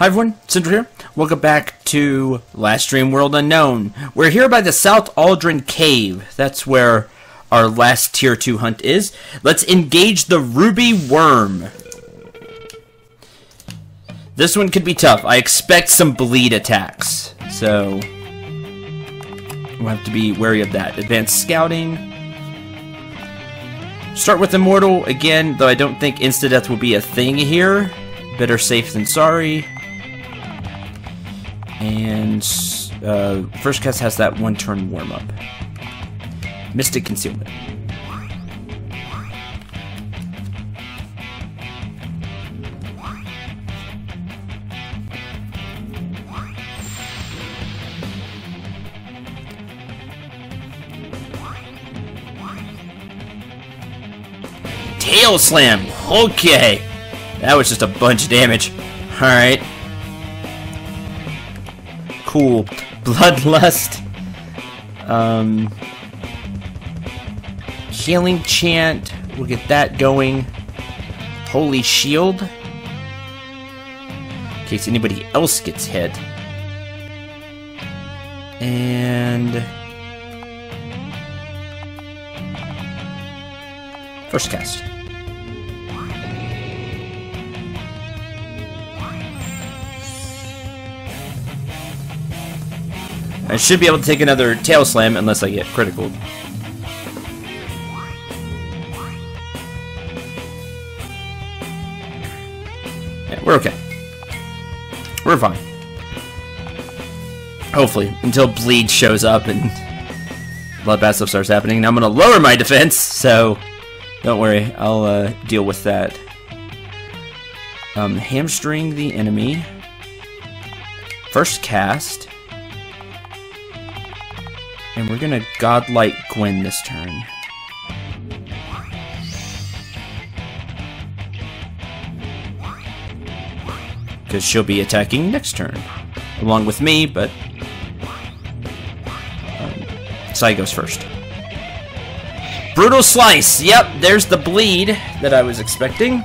Hi everyone, Cendril here. Welcome back to Last Dream World Unknown. We're here by the South Aldrin Cave. That's where our last Tier 2 hunt is. Let's engage the Ruby Worm. This one could be tough. I expect some bleed attacks, so we'll have to be wary of that. Advanced Scouting. Start with Immortal again, though I don't think insta-death will be a thing here. Better safe than sorry. And first cast has that one-turn warm-up. Mystic Concealment. Tail Slam! Okay! That was just a bunch of damage. Alright. Cool. Bloodlust. Healing Chant. We'll get that going. Holy Shield. In case anybody else gets hit. And first cast. I should be able to take another Tail Slam unless I get critical. Yeah, we're okay. We're fine. Hopefully, until Bleed shows up and bloodbath stuff starts happening. Now I'm going to lower my defense, so don't worry. I'll deal with that. Hamstring the enemy. First cast. And we're gonna Godlight Gwen this turn. Because she'll be attacking next turn. Along with me, but Sai goes first. Brutal Slice! Yep, there's the bleed that I was expecting.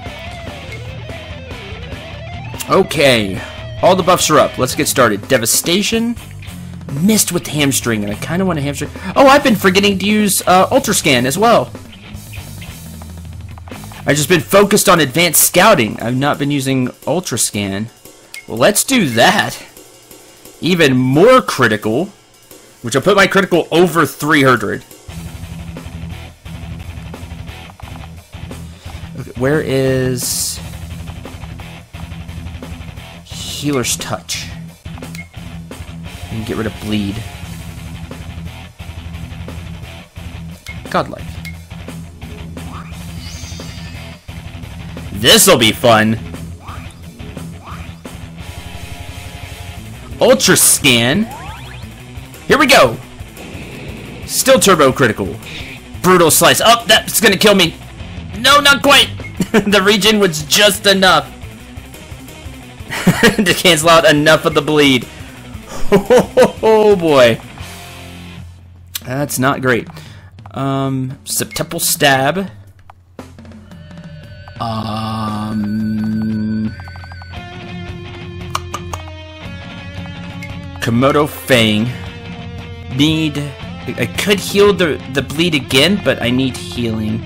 Okay. All the buffs are up. Let's get started. Devastation. Missed with Hamstring, and I kind of want to hamstring. Oh, I've been forgetting to use Ultra Scan as well. I've just been focused on Advanced Scouting. I've not been using Ultra Scan. Well, let's do that. Even more critical, which will put my critical over 300. Okay, where is Healer's Touch? And get rid of Bleed. Godlike. This'll be fun. Ultra Scan. Here we go. Still turbo critical. Brutal Slice. Oh, that's gonna kill me. No, not quite. The regen was just enough to cancel out enough of the bleed. Oh boy, that's not great. Septemple Stab. Komodo Fang. Need. I could heal the bleed again, but I need healing.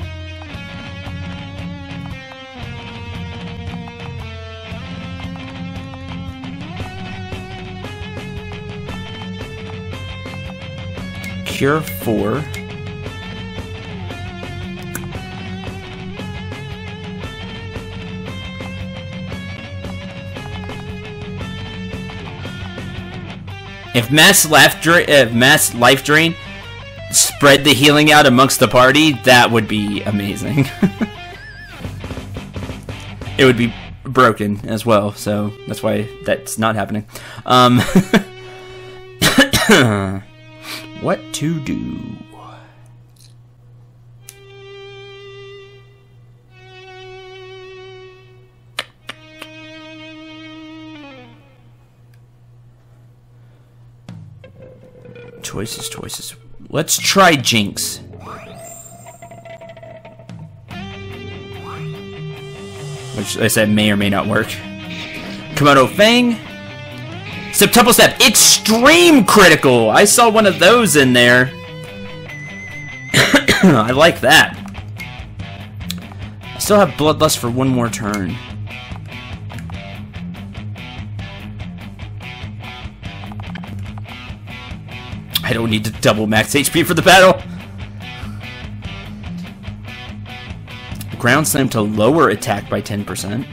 Cure 4. If mass life drain spread the healing out amongst the party, that would be amazing. It would be broken as well, so that's why that's not happening. What to do? Choices. Let's try Jinx. Which I said may or may not work. Komodo Fang. Septuple Stab. Extreme critical. I saw one of those in there. I like that. I still have Bloodlust for one more turn. I don't need to double max HP for the battle. Ground Slam to lower attack by 10%.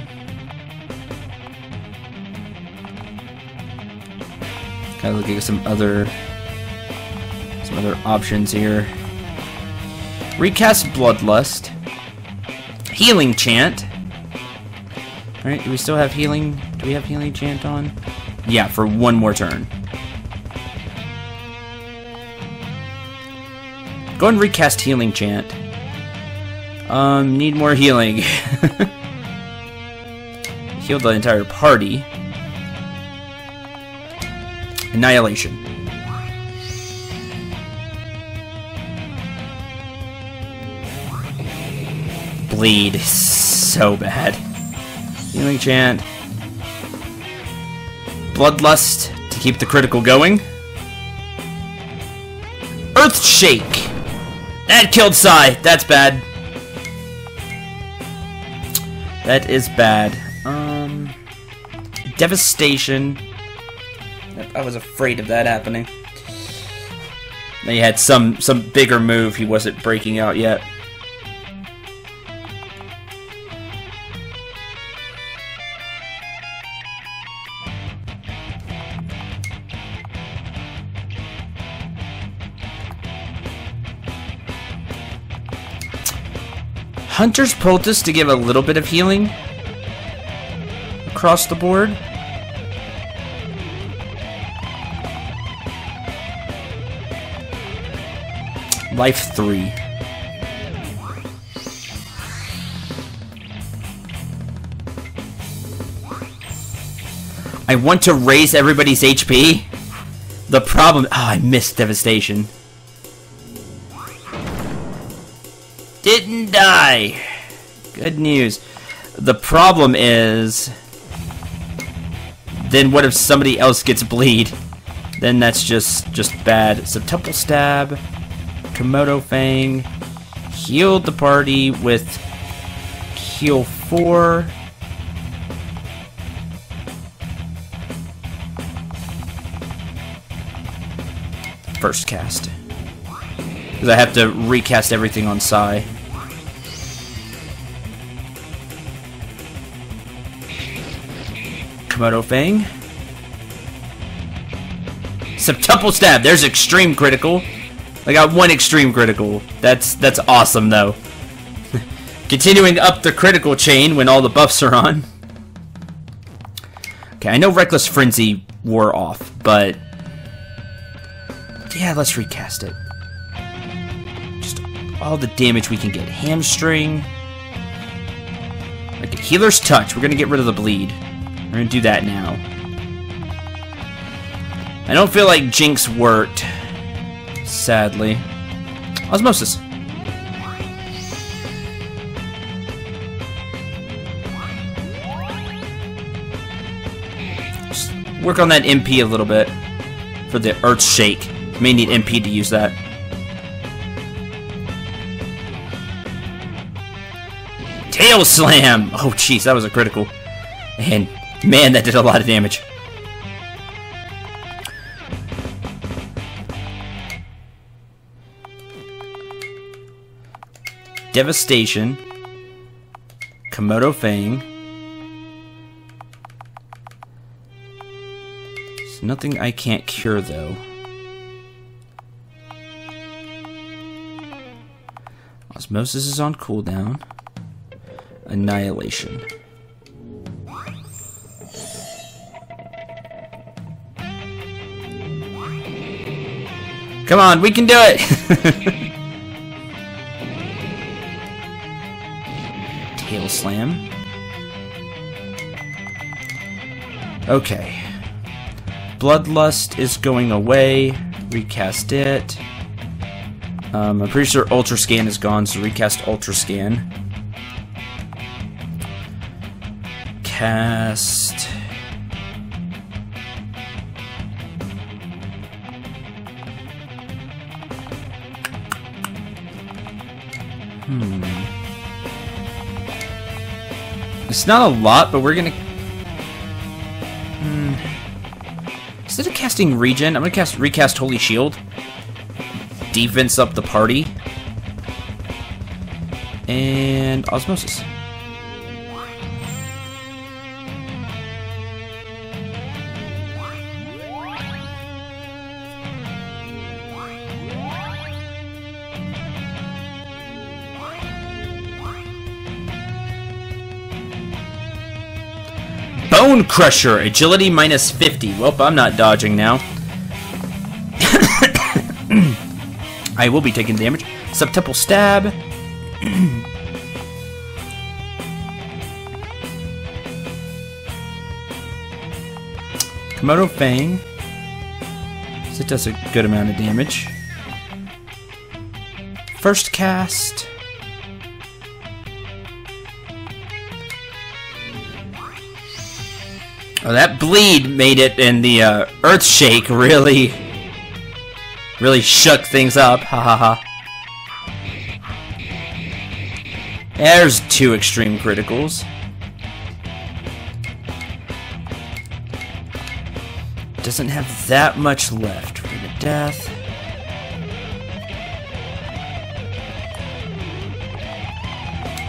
Gotta look at some other options here. Recast Bloodlust. Healing Chant. Alright, do we still have healing? Do we have Healing Chant on? Yeah, for one more turn. Go and recast Healing Chant. Need more healing. Heal the entire party. Annihilation. Bleed. So bad. Healing Chant. Bloodlust to keep the critical going. Earth Shake. That killed Sai. That's bad. That is bad. Devastation. I was afraid of that happening. Then he had some bigger move he wasn't breaking out yet. Hunter's Poultice to give a little bit of healing across the board. Life 3. I want to raise everybody's HP. The problem... Oh, I missed Devastation. Didn't die. Good news. The problem is... Then what if somebody else gets bleed? Then that's just bad. Septuple Stab. Komodo Fang. Healed the party with Heal 4. First cast. Because I have to recast everything on Sai. Komodo Fang. Septuple Stab. There's extreme critical. I got one extreme critical. That's awesome though. Continuing up the critical chain when all the buffs are on. Okay, I know Reckless Frenzy wore off, but yeah, let's recast it. Just all the damage we can get. Hamstring. Okay, Healer's Touch. We're gonna get rid of the bleed. We're gonna do that now. I don't feel like Jinx worked. Sadly. Osmosis. Just work on that MP a little bit for the Earth Shake. You may need MP to use that. Tail Slam! Oh jeez, that was a critical. And man, that did a lot of damage. Devastation. Komodo Fang. There's nothing I can't cure though. Osmosis is on cooldown. Annihilation. Come on, we can do it! Tail Slam. Okay. Bloodlust is going away. Recast it. I'm pretty sure Ultra Scan is gone, so recast Ultra Scan. Cast It's not a lot, but we're gonna... Instead of casting Regen, I'm gonna recast Holy Shield. Defense up the party. And Osmosis. Bone Crusher, agility minus 50. Well, I'm not dodging now. I will be taking damage. Subtemple Stab. Komodo Fang. So it does a good amount of damage. First cast. Oh, that bleed made it, and the Earth Shake really shook things up. Ha ha ha. There's 2 extreme criticals. Doesn't have that much left. Ring of Death.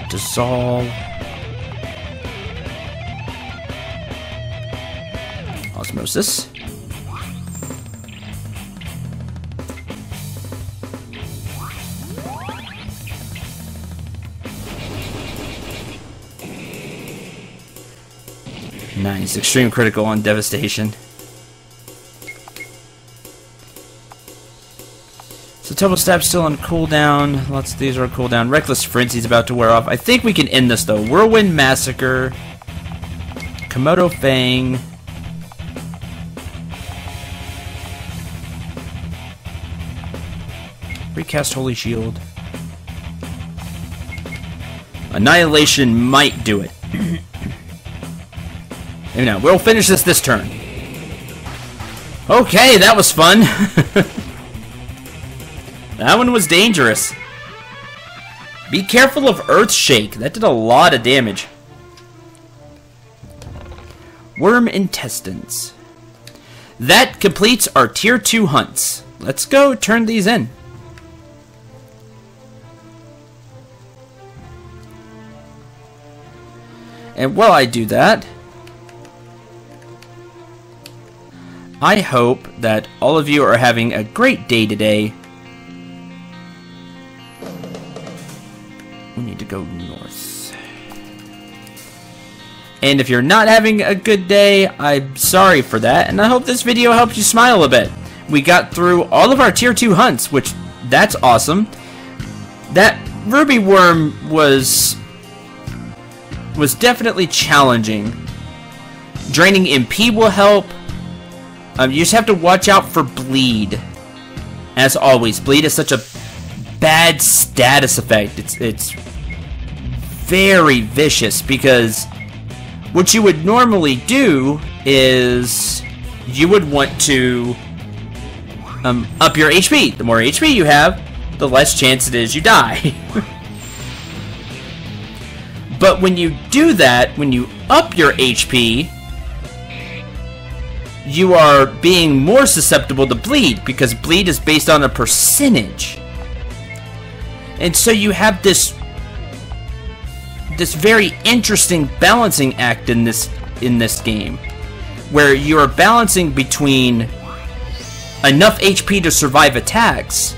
Dissolve. Osmosis. Nice. Extreme critical on Devastation. So Temple Stab's still on cooldown. Lots of these are on cooldown. Reckless Frenzy's about to wear off. I think we can end this though. Whirlwind Massacre. Komodo Fang. Recast Holy Shield. Annihilation might do it. Maybe not. We'll finish this turn. Okay, that was fun. That one was dangerous. Be careful of Earth Shake. That did a lot of damage. Worm Intestines. That completes our Tier 2 hunts. Let's go turn these in. And while I do that, I hope that all of you are having a great day today. We need to go north. And if you're not having a good day, I'm sorry for that, and I hope this video helps you smile a bit. We got through all of our Tier 2 hunts, which, that's awesome. That Ruby Worm was definitely challenging. Draining MP will help. You just have to watch out for bleed. As always, bleed is such a bad status effect. It's very vicious because what you would normally do is you would want to up your HP. The more HP you have, the less chance it is you die. But when you do that, when you up your HP, you are being more susceptible to bleed, because bleed is based on a percentage. And so you have this very interesting balancing act in this game, where you are balancing between enough HP to survive attacks,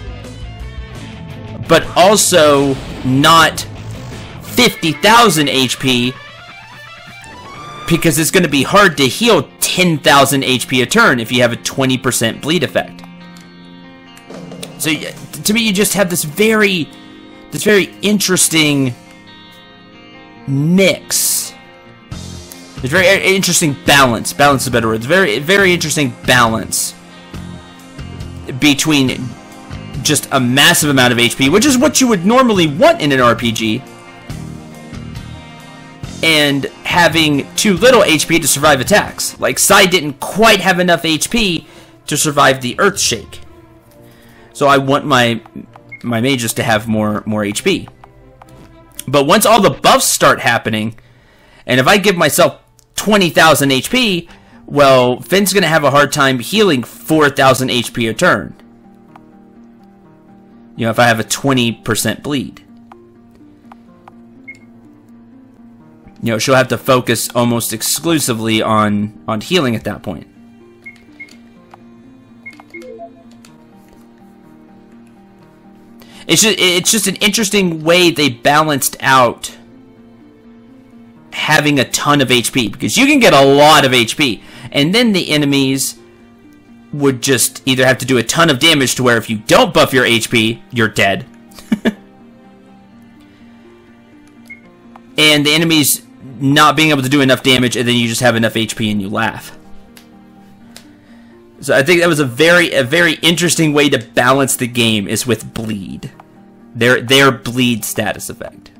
but also not 50,000 HP, because it's going to be hard to heal 10,000 HP a turn if you have a 20% bleed effect. So to me, you just have this very interesting mix. This very interesting balance. Balance is a better word. It's very interesting balance between just a massive amount of HP, which is what you would normally want in an RPG, and having too little HP to survive attacks. Like, Sai didn't quite have enough HP to survive the Earth Shake. So I want my mages to have more HP. But once all the buffs start happening, and if I give myself 20,000 HP, well, Finn's going to have a hard time healing 4,000 HP a turn. You know, if I have a 20% bleed. You know, she'll have to focus almost exclusively on healing at that point. It's just an interesting way they balanced out having a ton of HP, because you can get a lot of HP, and then the enemies would just either have to do a ton of damage to where if you don't buff your HP, you're dead. And the enemies not being able to do enough damage, and then you just have enough HP and you laugh. So I think that was a very interesting way to balance the game, is with bleed. Their bleed status effect.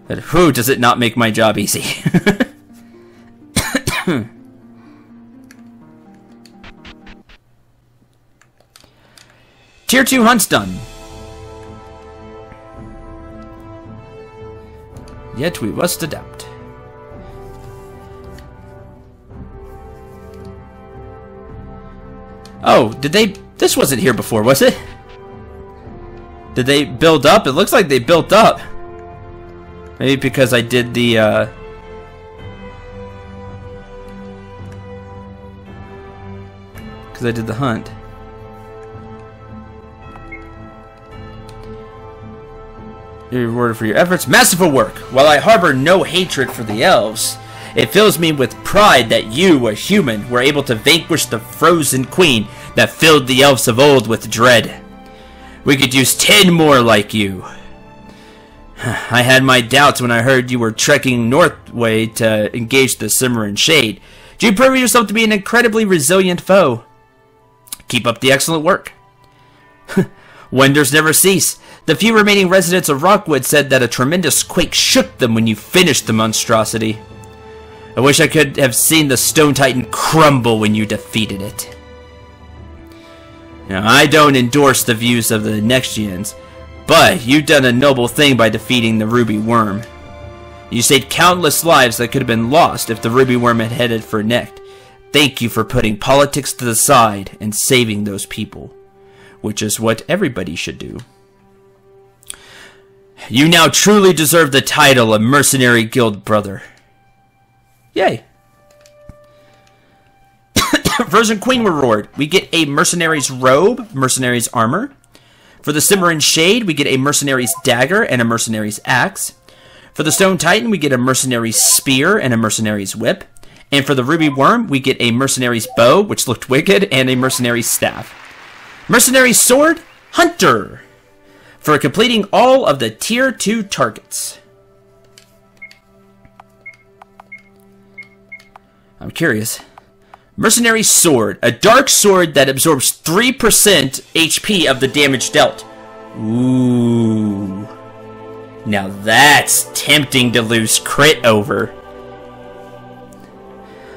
But whew, does it not make my job easy. Tier 2 hunt's done. Yet we must adapt. Oh, did they... This wasn't here before, was it? Did they build up? It looks like they built up. Maybe because I did the, because I did the hunt. You're rewarded for your efforts. Masterful work! While I harbor no hatred for the elves, it fills me with pride that you, a human, were able to vanquish the frozen queen that filled the elves of old with dread. We could use 10 more like you. I had my doubts when I heard you were trekking northway to engage the Cimmerian Shade. You prove yourself to be an incredibly resilient foe. Keep up the excellent work. Wonders never cease. The few remaining residents of Rockwood said that a tremendous quake shook them when you finished the monstrosity. I wish I could have seen the Stone Titan crumble when you defeated it. Now, I don't endorse the views of the next gens, but you've done a noble thing by defeating the Ruby Worm. You saved countless lives that could have been lost if the Ruby Worm had headed for Necht. Thank you for putting politics to the side and saving those people, which is what everybody should do. You now truly deserve the title of Mercenary Guild Brother. Yay. Frozen Queen reward. We get a Mercenary's Robe, Mercenary's Armor. For the Cimmerian Shade, we get a Mercenary's Dagger and a Mercenary's Axe. For the Stone Titan, we get a Mercenary's Spear and a Mercenary's Whip. And for the Ruby Worm, we get a Mercenary's Bow, which looked wicked, and a Mercenary's Staff. Mercenary's Sword, Hunter. For completing all of the Tier 2 targets. I'm curious. Mercenary Sword. A dark sword that absorbs 3% HP of the damage dealt. Ooh. Now that's tempting to lose crit over.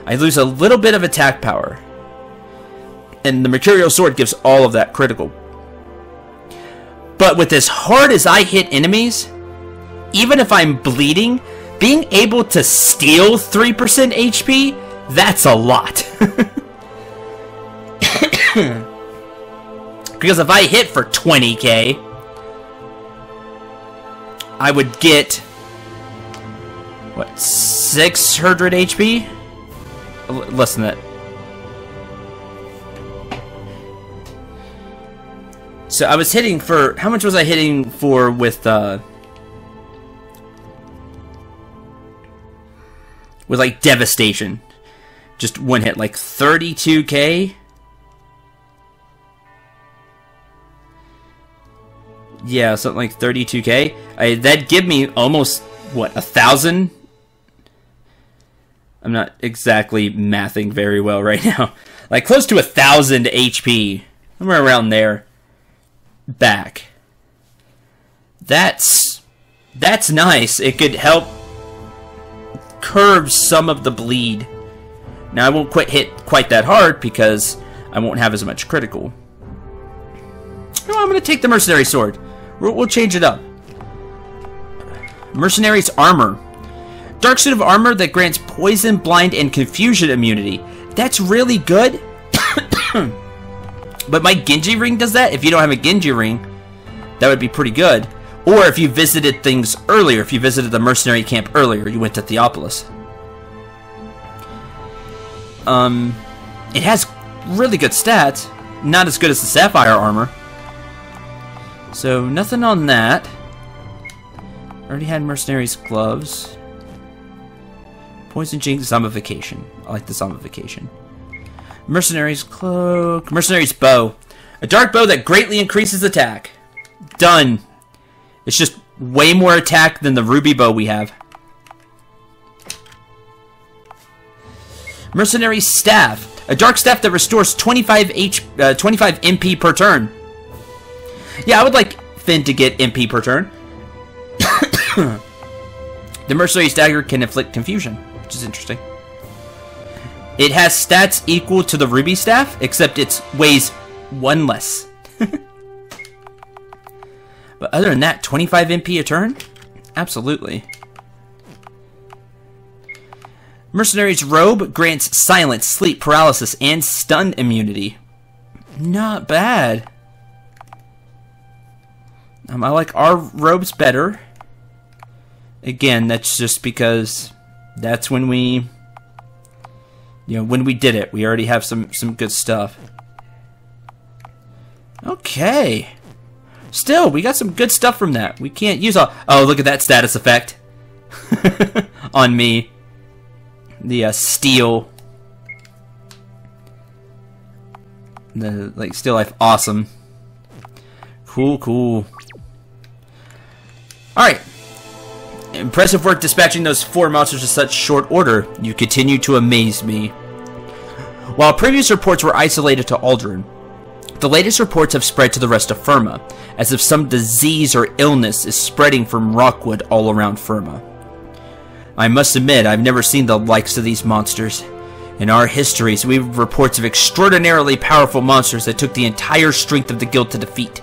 I lose a little bit of attack power. And the Mercurial Sword gives all of that critical. But with as hard as I hit enemies, even if I'm bleeding, being able to steal 3% HP, that's a lot. Because if I hit for 20k, I would get, what, 600 HP? Less than that. So I was hitting for, how much was I hitting for with like Devastation? Just one hit, like 32k? Yeah, something like 32k. That'd give me almost, what, 1,000? I'm not exactly mathing very well right now. Like, close to 1,000 HP. Somewhere around there. Back. That's nice. It could help curb some of the bleed. Now, I won't hit quite that hard because I won't have as much critical. know what? I'm going to take the Mercenary Sword. We'll change it up. Mercenary's Armor. Dark suit of armor that grants poison, blind, and confusion immunity. That's really good. But my Genji ring does that. If you don't have a Genji ring, that would be pretty good. Or if you visited things earlier, if you visited the mercenary camp earlier, you went to Theopolis. It has really good stats. Not as good as the Sapphire armor. So, nothing on that. Already had Mercenary's gloves. Poison Jinx, Zombification. I like the Zombification. Mercenary's cloak. Mercenary's bow. A dark bow that greatly increases attack. Done. It's just way more attack than the ruby bow we have. Mercenary Staff. A dark staff that restores 25 MP per turn. Yeah, I would like Finn to get MP per turn. The Mercenary's Dagger can inflict confusion, which is interesting. It has stats equal to the Ruby Staff, except it weighs 1 less. But other than that, 25 MP a turn? Absolutely. Mercenary's Robe grants silence, sleep, paralysis, and stun immunity. Not bad. I like our robes better. Again, that's just because that's when we, when we did it. We already have some good stuff. Okay. Still, we got some good stuff from that. We can't use all... Oh, look at that status effect. On me. The steel. The, steel life. Awesome. Cool, cool. Alright. Impressive work dispatching those 4 monsters in such short order. You continue to amaze me. While previous reports were isolated to Aldrin, the latest reports have spread to the rest of Firma, as if some disease or illness is spreading from Rockwood all around Firma. I must admit, I've never seen the likes of these monsters. In our histories, we have reports of extraordinarily powerful monsters that took the entire strength of the guild to defeat.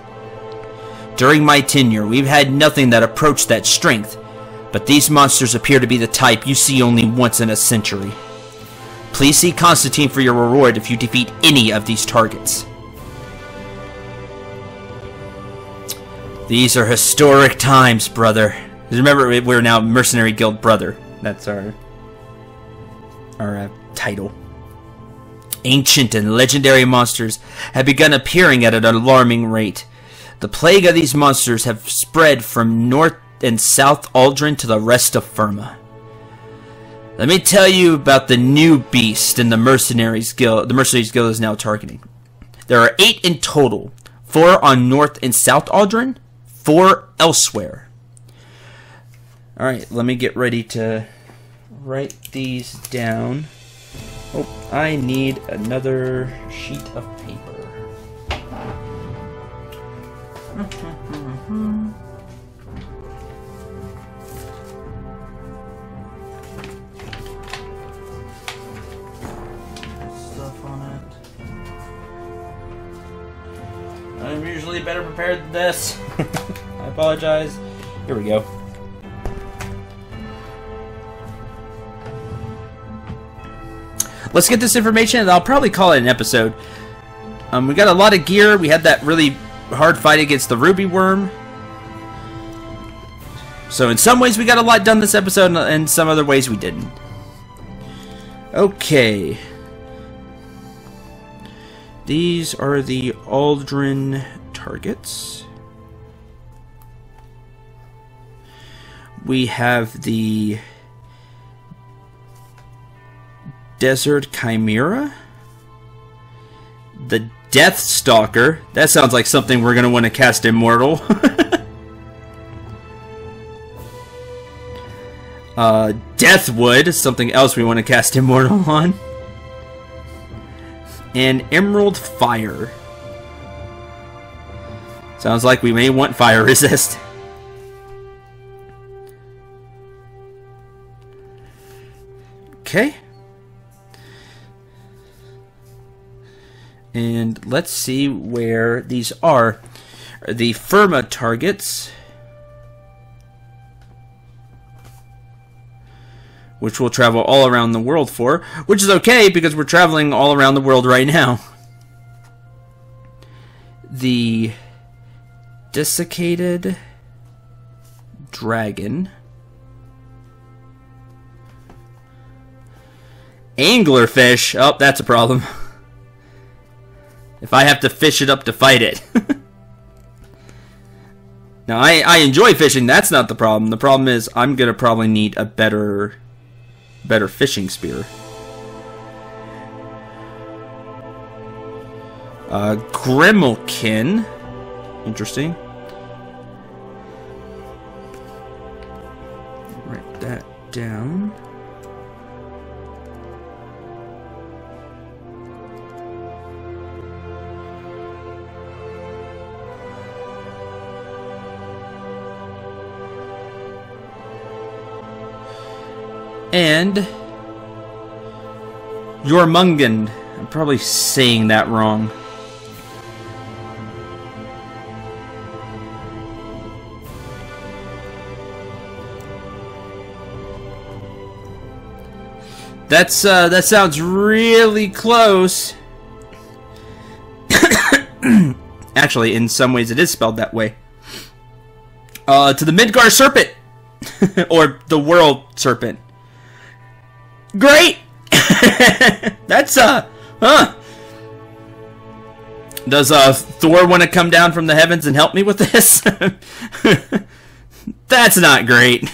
During my tenure, we've had nothing that approached that strength, but these monsters appear to be the type you see only once in a century. Please see Constantine for your reward if you defeat any of these targets. These are historic times, brother. Remember, we're now Mercenary Guild Brother. That's our title. Ancient and legendary monsters have begun appearing at an alarming rate. The plague of these monsters have spread from North and South Aldrin to the rest of Firma. Let me tell you about the new beast in the Mercenaries Guild. The Mercenaries Guild is now targeting. There are 8 in total. 4 on North and South Aldrin. 4 elsewhere. Alright, let me get ready to write these down. Oh, I need another sheet of paper. Stuff on it. I'm usually better prepared than this. I apologize. Here we go. Let's get this information, and I'll probably call it an episode. We got a lot of gear. We had that really hard fight against the Ruby Worm. So in some ways we got a lot done this episode, and in some other ways we didn't. Okay. These are the Aldrin targets. We have the Desert Chimera, the Death Stalker. That sounds like something we're going to want to cast Immortal. Deathwood, something else we want to cast Immortal on. And Emerald Fire. Sounds like we may want Fire Resist. Okay. And let's see where these are. the Firma targets, which we'll travel all around the world for, which is okay because we're traveling all around the world right now. The Desiccated Dragon, Anglerfish. Oh, that's a problem. If I have to fish it up to fight it. Now, I enjoy fishing. That's not the problem. The problem is I'm going to probably need a better fishing spear. Grimalkin. Interesting. Write that down. And Jormungand. I'm probably saying that wrong. That sounds really close. Actually, in some ways it is spelled that way. To the Midgar Serpent. Or the World Serpent. Great! That's, huh. Does, Thor want to come down from the heavens and help me with this? That's not great.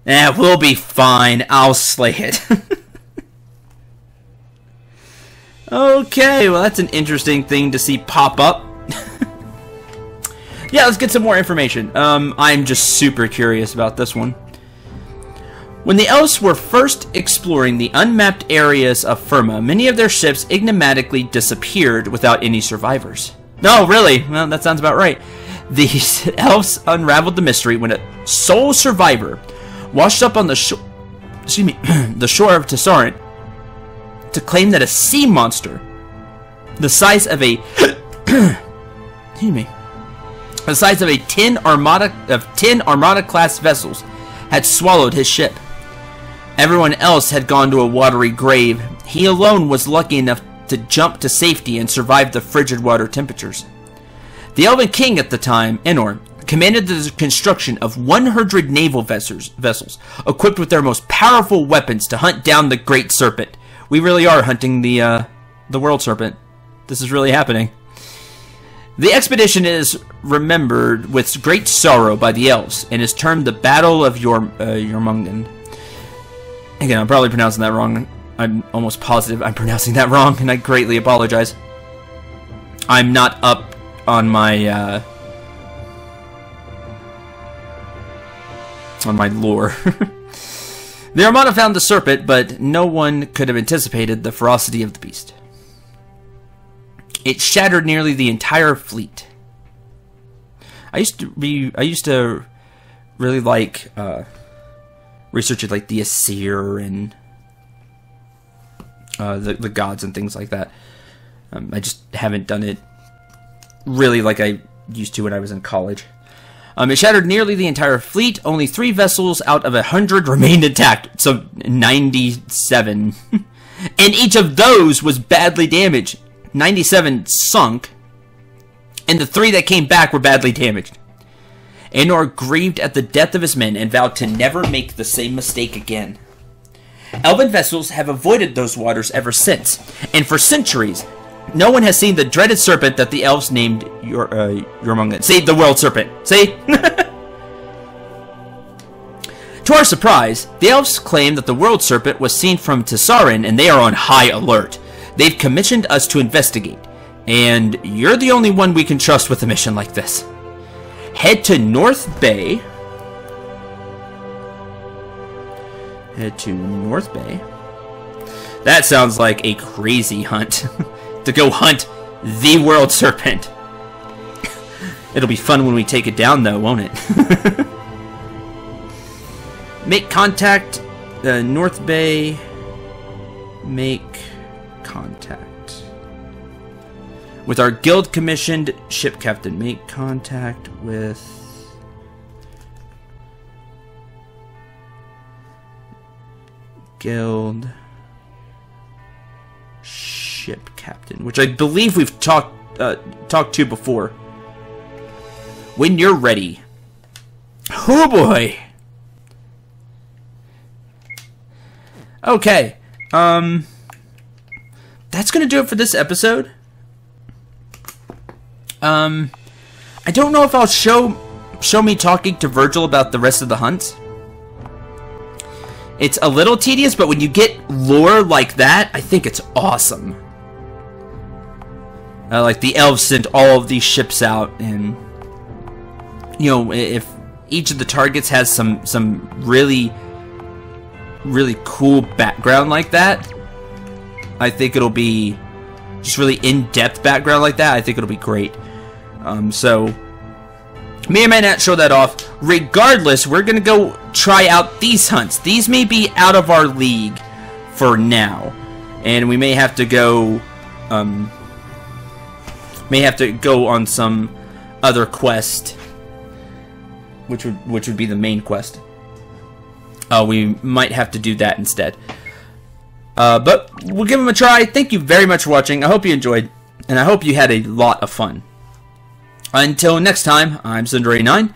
We'll be fine. I'll slay it. Okay, well that's an interesting thing to see pop up. Yeah, let's get some more information. I'm just super curious about this one. When the elves were first exploring the unmapped areas of Firma, many of their ships enigmatically disappeared without any survivors. No, really? Well, that sounds about right. The elves unraveled the mystery when a sole survivor washed up on the shore, the shore of Tesarent to claim that a sea monster the size of a the size of 10 Armada class vessels had swallowed his ship. Everyone else had gone to a watery grave. He alone was lucky enough to jump to safety and survive the frigid water temperatures. The Elven King at the time, Enor, commanded the construction of 100 naval vessels equipped with their most powerful weapons to hunt down the Great Serpent. We really are hunting the World Serpent. This is really happening. The expedition is remembered with great sorrow by the elves and is termed the Battle of Jormungand. Again, I'm probably pronouncing that wrong. I'm almost positive I'm pronouncing that wrong, and I greatly apologize. I'm not up on my lore. The Armada found the serpent, but no one could have anticipated the ferocity of the beast. It shattered nearly the entire fleet. I used to really like researching like the Aesir and the gods and things like that. I just haven't done it really like I used to when I was in college. It shattered nearly the entire fleet. Only 3 vessels out of 100 remained intact, so 97. And each of those was badly damaged. 97 sunk, and the 3 that came back were badly damaged. Enor grieved at the death of his men and vowed to never make the same mistake again. Elven vessels have avoided those waters ever since, and for centuries, no one has seen the dreaded serpent that the elves named Jormungand. See, the World Serpent. See? To our surprise, the elves claim that the World Serpent was seen from Tesarent, and they are on high alert. They've commissioned us to investigate, and you're the only one we can trust with a mission like this. Head to North Bay. Head to North Bay. That sounds like a crazy hunt. To go hunt the World Serpent. It'll be fun when we take it down, though, won't it? Make contact. North Bay. Make contact. with our guild commissioned ship captain. Make contact with guild ship captain, which I believe we've talked to before. When you're ready. Oh boy. Okay. That's gonna do it for this episode. I don't know if I'll show me talking to Virgil about the rest of the hunts. It's a little tedious, but when you get lore like that, I think it's awesome. Like the elves sent all of these ships out, and you know, if each of the targets has some really cool background like that, I think it'll be just really in-depth background like that. I think it'll be great. So may or may not show that off. Regardless, we're gonna go try out these hunts. These may be out of our league for now, and we may have to go on some other quest, which would be the main quest. We might have to do that instead. But we'll give them a try. Thank you very much for watching. I hope you enjoyed, and I hope you had a lot of fun. Until next time, I'm Cendril.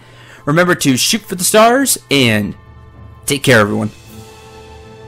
Remember to shoot for the stars, and take care, everyone.